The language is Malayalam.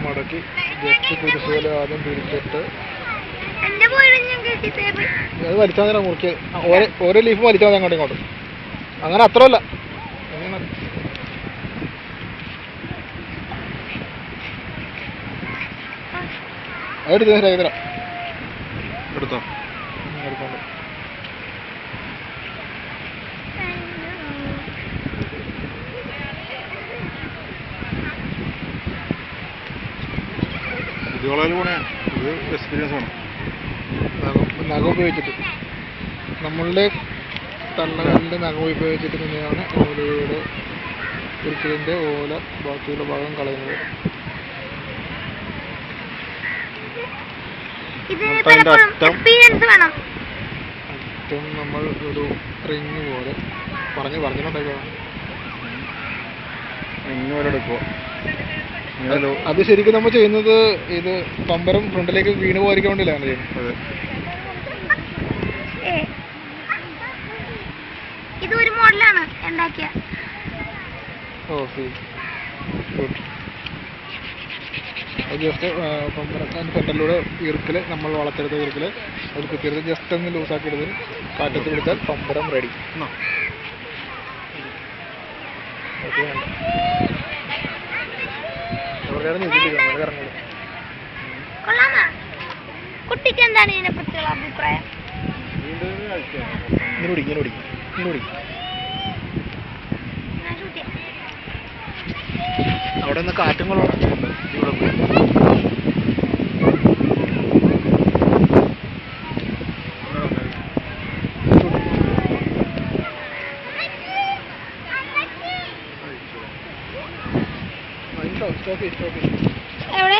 മടക്കി ജസ്റ്റ് കുരിശുപോലെ ആദ്യം പിരിച്ചിട്ട് അത് വലിച്ചാൽ നേരം മുറിക്ക് ഓരോ ലീഫ് വലിച്ചാൽ മതി അങ്ങോട്ടും ഇങ്ങോട്ടും. അങ്ങനെ അത്രയല്ല, അതെടുത്ത് രഹിതര എടുത്തോ എടുത്തോണ്ട് കുട്ടികളായാലും പോണേ ഇത് എക്സ്പീരിയൻസ് വേണം. നഖം ഉപയോഗിച്ചിട്ട് നമ്മളുടെ തള്ളകാലിൻ്റെ നഖം ഉപയോഗിച്ചിട്ട് തന്നെയാണ് ഓലയുടെ കുരിശിൻ്റെ ഓല ബാക്കിയുള്ള ഭാഗം കളയുന്നത്. അറ്റം നമ്മൾ ഒരു റിങ് പോലെ പറഞ്ഞിട്ടുണ്ടോ അത് ശരിക്കും നമ്മൾ ചെയ്യുന്നത് ഇത് പമ്പരം ഫ്രണ്ടിലേക്ക് വീണ് പോയിരിക്കാൻ വേണ്ടിയല്ല അങ്ങനെ ചെയ്യുന്നത്. ഇതൊരു മോഡലാണ് ഉണ്ടാക്കിയ. ജസ്റ്റ് പമ്പരത്തിൻ്റെ ഫ്രണ്ടിലൂടെ ഈർക്കില് നമ്മൾ വളർത്തെടുത്ത ഈർക്കില് അത് കുത്തിയെടുത്ത് ജസ്റ്റ് ഒന്ന് ലൂസാക്കി എടുത്ത് കാറ്റത്ത് പിടിച്ചാൽ പമ്പരം റെഡി. കുട്ടിക്ക് എന്താണ് ഇതിനെ പറ്റിയുള്ള അഭിപ്രായം? അവിടെ നിന്ന് കാറ്റും കൊള്ളണം. എവിടെ